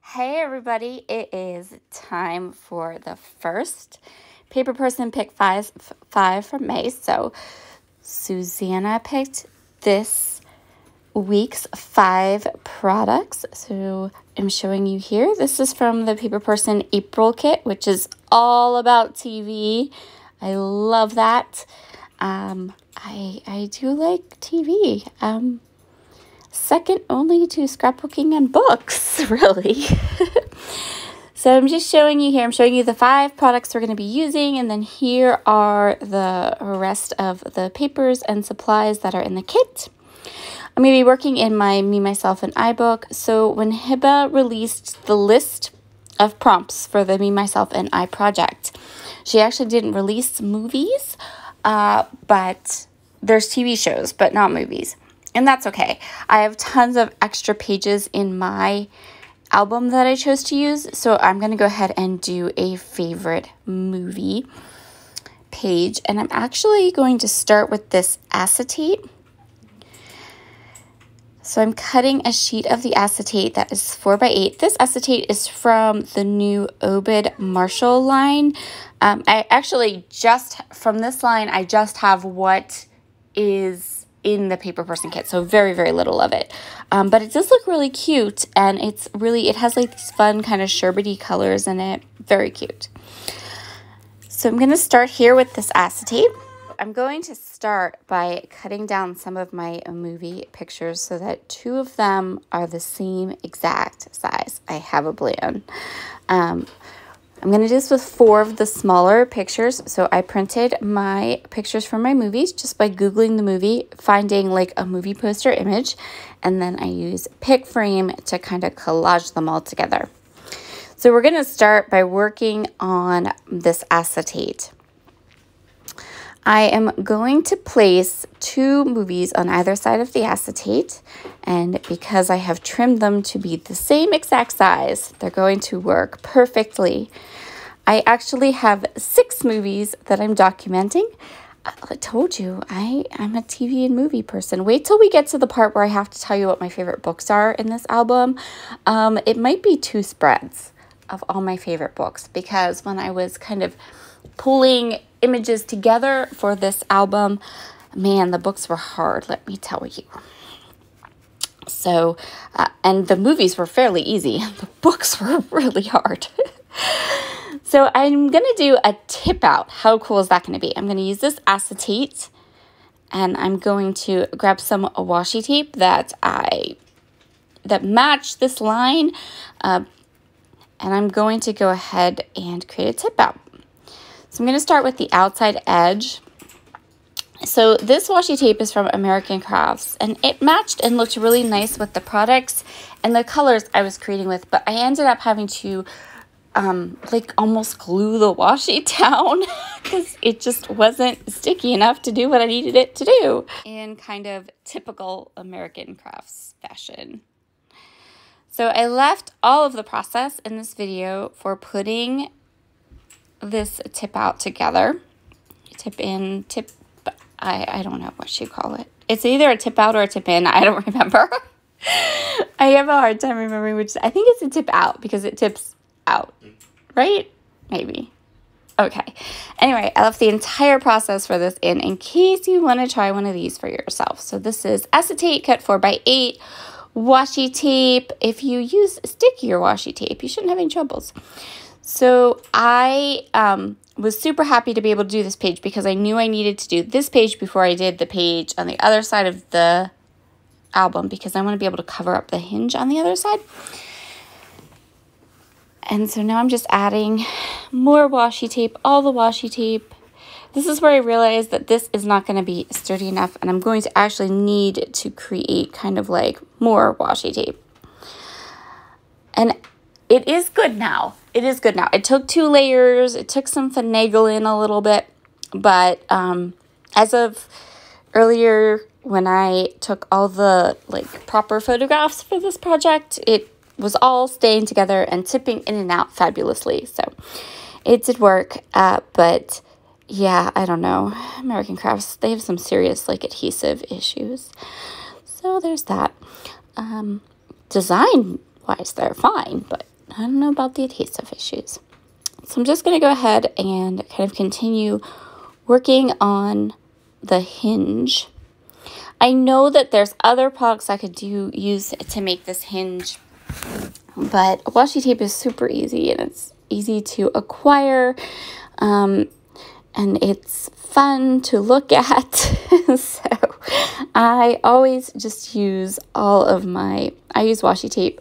Hey everybody, it is time for the first paper person pick five from May. So Susanna picked this week's 5 products. So I'm showing you here. This is from the Paper Person April kit, which is all about TV. I love that. I do like TV. Second only to scrapbooking and books, really. So I'm just showing you here. I'm showing you the 5 products we're going to be using, and then here are the rest of the papers and supplies that are in the kit. I'm going to be working in my Me, Myself, and I book. So when Hiba released the list of prompts for the Me, Myself, and I project, she actually didn't release movies, but there's TV shows, but not movies. And that's okay. I have tons of extra pages in my album that I chose to use, so I'm going to go ahead and do a favorite movie page. And I'm actually going to start with this acetate. So I'm cutting a sheet of the acetate that is 4x8. This acetate is from the new Obed Marshall line. I actually from this line, I just have what is in the Paper Person kit, so very, very little of it. But it does look really cute, and it has like these fun kind of sherbety colors in it. Very cute. So I'm going to start here with this acetate. I'm going to start by cutting down some of my movie pictures so that 2 of them are the same exact size. I have a plan. I'm going to do this with 4 of the smaller pictures. So I printed my pictures from my movies just by Googling the movie, finding like a movie poster image, and then I use Pick Frame to kind of collage them all together. So we're going to start by working on this acetate. I am going to place 2 movies on either side of the acetate, and because I have trimmed them to be the same exact size, they're going to work perfectly. I actually have 6 movies that I'm documenting. I told you, I'm a TV and movie person. Wait till we get to the part where I have to tell you what my favorite books are in this album. It might be 2 spreads of all my favorite books, because when I was kind of pulling images together for this album, man, the books were hard, let me tell you. So, and the movies were fairly easy. The books were really hard. So I'm going to do a tip out. How cool is that going to be? I'm going to use this acetate, and I'm going to grab some washi tape that match this line, and I'm going to go ahead and create a tip out. So I'm going to start with the outside edge. So this washi tape is from American Crafts, and it matched and looked really nice with the products and the colors I was creating with, but I ended up having to like almost glue the washi down because it just wasn't sticky enough to do what I needed it to do in kind of typical American Crafts fashion. So I left all of the process in this video for putting this tip out together. I don't know what you call it. It's either a tip out or a tip in. I don't remember. I have a hard time remembering which. I think it's a tip out because it tips out, right? Maybe. Okay. Anyway, I left the entire process for this in case you want to try one of these for yourself. So this is acetate cut 4x8, washi tape. If you use stickier washi tape, you shouldn't have any troubles. So I was super happy to be able to do this page because I knew I needed to do this page before I did the page on the other side of the album, because I want to be able to cover up the hinge on the other side. And so now I'm just adding more washi tape, all the washi tape. This is where I realized that this is not going to be sturdy enough, and I'm going to actually need to create kind of like more washi tape. And it is good now. It is good now. It took 2 layers. It took some finagling a little bit. But as of earlier, when I took all the like proper photographs for this project, it was all staying together and tipping in and out fabulously. So it did work. But yeah, I don't know. American Crafts, they have some serious like adhesive issues. So there's that. Design wise, they're fine, but I don't know about the adhesive issues. So I'm just going to go ahead and kind of continue working on the hinge. I know that there's other products I could use to make this hinge, but washi tape is super easy and it's easy to acquire, and it's fun to look at. So I always just use I use washi tape.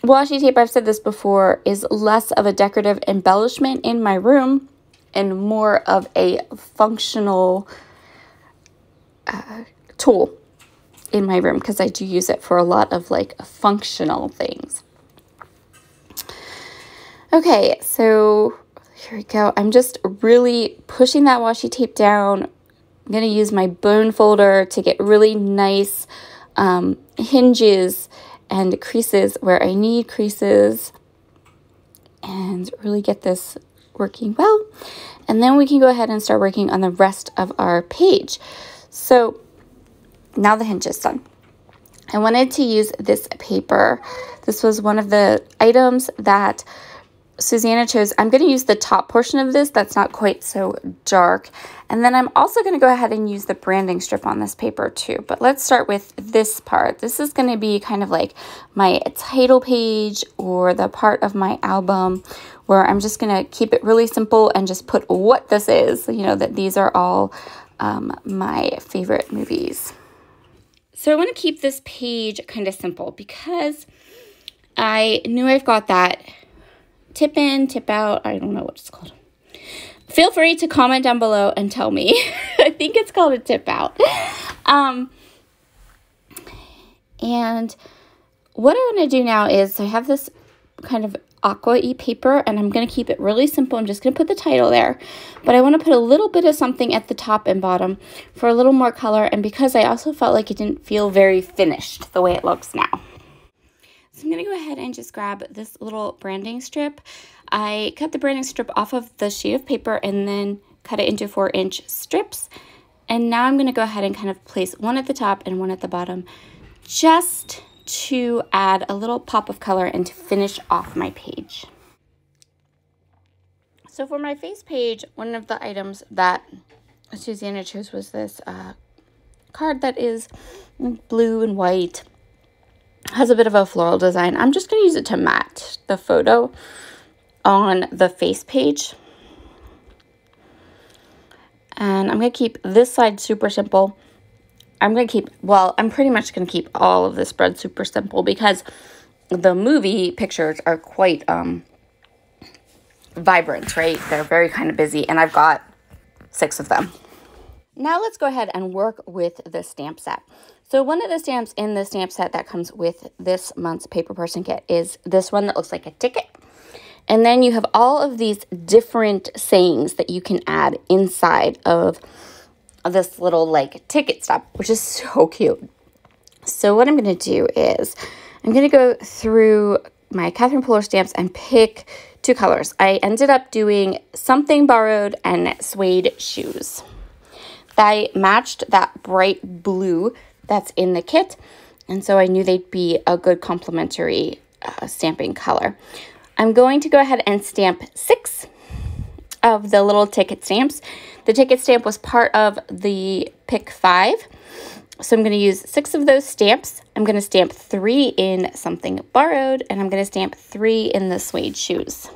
Washi tape, I've said this before, is less of a decorative embellishment in my room and more of a functional tool in my room, because I do use it for a lot of like functional things. Okay, so here we go. I'm just really pushing that washi tape down. I'm going to use my bone folder to get really nice hinges and creases where I need creases and really get this working well. And then we can go ahead and start working on the rest of our page. So now the hinge is done. I wanted to use this paper. This was one of the items that Susanna chose. I'm going to use the top portion of this that's not quite so dark. And then I'm also going to go ahead and use the branding strip on this paper too. But let's start with this part. This is going to be kind of like my title page or the part of my album where I'm just going to keep it really simple and just put what this is. You know, that these are all my favorite movies. So I want to keep this page kind of simple because I knew I've got that tip in, tip out. I don't know what it's called. Feel free to comment down below and tell me. I think it's called a tip out. And what I want to do now is I have this kind of aqua-y paper and I'm going to keep it really simple. I'm just going to put the title there, but I want to put a little bit of something at the top and bottom for a little more color, and because I also felt like it didn't feel very finished the way it looks now. So I'm going to go ahead and just grab this little branding strip. I cut the branding strip off of the sheet of paper and then cut it into 4-inch strips. And now I'm going to go ahead and kind of place one at the top and one at the bottom just to add a little pop of color and to finish off my page. So for my face page, one of the items that Susanna chose was this card that is blue and white. Has a bit of a floral design. I'm just going to use it to match the photo on the face page. And I'm going to keep this side super simple. I'm pretty much going to keep all of this spread super simple because the movie pictures are quite vibrant, right? They're very kind of busy, and I've got 6 of them. Now let's go ahead and work with the stamp set. So one of the stamps in the stamp set that comes with this month's Paper Person Kit is this one that looks like a ticket. And then you have all of these different sayings that you can add inside of this little like ticket stub, which is so cute. So what I'm going to do is I'm going to go through my Catherine Puller stamps and pick 2 colors. I ended up doing Something Borrowed and Suede Shoes. I matched that bright blue that's in the kit, and so I knew they'd be a good complementary stamping color. I'm going to go ahead and stamp 6 of the little ticket stamps. The ticket stamp was part of the pick 5, so I'm going to use 6 of those stamps. I'm going to stamp 3 in Something Borrowed, and I'm going to stamp 3 in the Suede Shoes.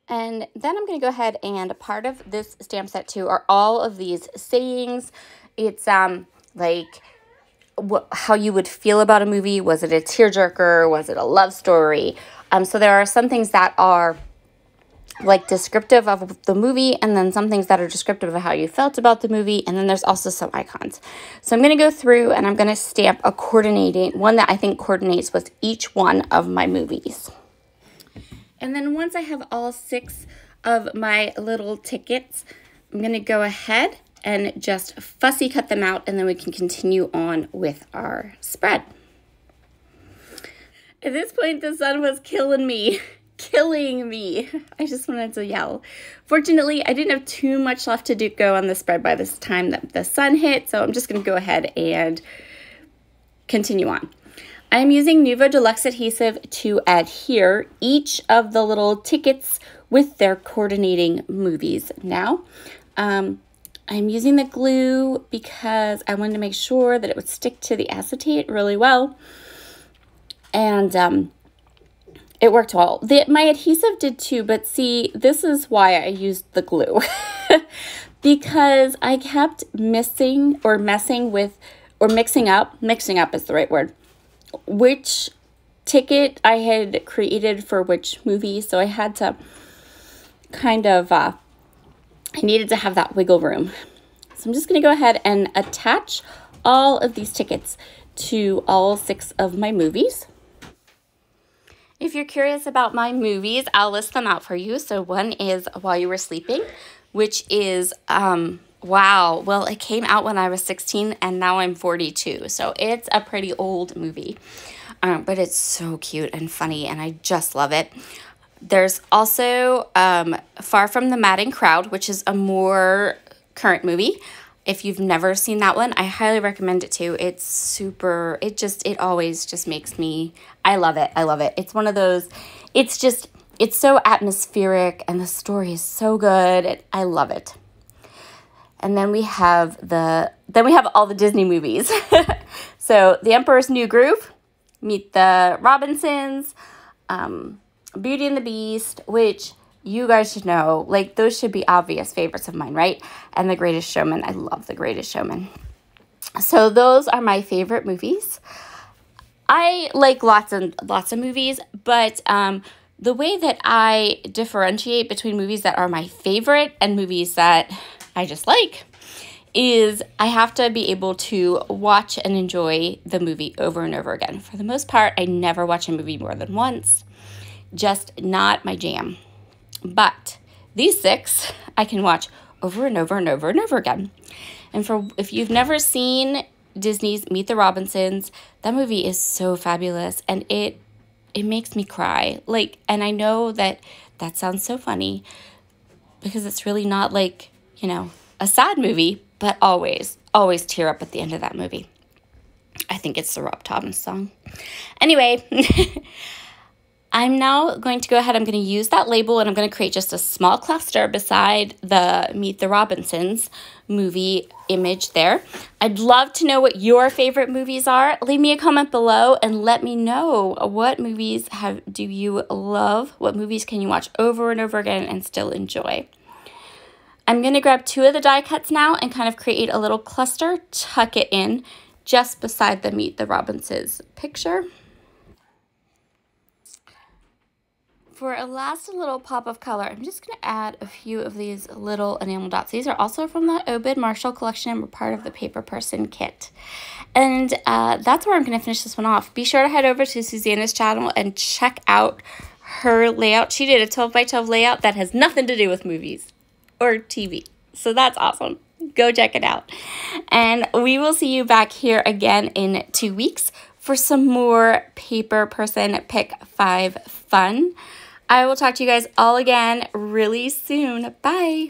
And then I'm going to go ahead, and part of this stamp set too are all of these sayings. It's like how you would feel about a movie. Was it a tearjerker? Was it a love story? So there are some things that are like descriptive of the movie, and then some things that are descriptive of how you felt about the movie, and then there's also some icons. So I'm going to go through and I'm going to stamp a coordinating one that I think coordinates with each one of my movies. And then once I have all 6 of my little tickets, I'm going to go ahead and just fussy cut them out, and then we can continue on with our spread. At this point, the sun was killing me. Killing me. I just wanted to yell. Fortunately, I didn't have too much left to go on the spread by this time that the sun hit, so I'm just going to go ahead and continue on. I'm using Nuvo Deluxe adhesive to adhere each of the little tickets with their coordinating movies now. I'm using the glue because I wanted to make sure that it would stick to the acetate really well. And it worked well. My adhesive did too, but see, this is why I used the glue. Because I kept missing or messing with, or mixing up is the right word, which ticket I had created for which movie. So I had to kind of, I needed to have that wiggle room. So I'm just going to go ahead and attach all of these tickets to all 6 of my movies. If you're curious about my movies, I'll list them out for you. So one is While You Were Sleeping, which is, wow, well, it came out when I was 16 and now I'm 42. So it's a pretty old movie, but it's so cute and funny and I just love it. There's also Far From the Madding Crowd, which is a more current movie. If you've never seen that one, I highly recommend it too. It's super, it always just makes me, I love it. I love it. It's one of those, it's so atmospheric and the story is so good. I love it. And then we have all the Disney movies. So The Emperor's New Groove, Meet the Robinsons, Beauty and the Beast, which you guys should know, like those should be obvious favorites of mine, right? And The Greatest Showman. I love The Greatest Showman. So those are my favorite movies. I like lots of movies, but the way that I differentiate between movies that are my favorite and movies that I just like is I have to be able to watch and enjoy the movie over and over again. For the most part, I never watch a movie more than once. Just not my jam. But these 6 I can watch over and over and over and over again. And if you've never seen Disney's Meet the Robinsons, that movie is so fabulous and it makes me cry. Like, and I know that sounds so funny because it's really not like, you know, a sad movie, but always tear up at the end of that movie. I think it's the Rob Thomas song. Anyway, I'm now going to go ahead, I'm going to use that label and I'm going to create just a small cluster beside the Meet the Robinsons movie image there. I'd love to know what your favorite movies are. Leave me a comment below and let me know what movies do you love? What movies can you watch over and over again and still enjoy? I'm going to grab 2 of the die cuts now and kind of create a little cluster, tuck it in just beside the Meet the Robinsons picture. For a last little pop of color, I'm just going to add a few of these little enamel dots. These are also from the Obed Marshall collection and were part of the Paper Person kit. And that's where I'm going to finish this one off. Be sure to head over to Susanna's channel and check out her layout. She did a 12 by 12 layout that has nothing to do with movies or TV. So that's awesome. Go check it out. And we will see you back here again in 2 weeks for some more Paper Person Pick 5 fun. I will talk to you guys all again really soon. Bye.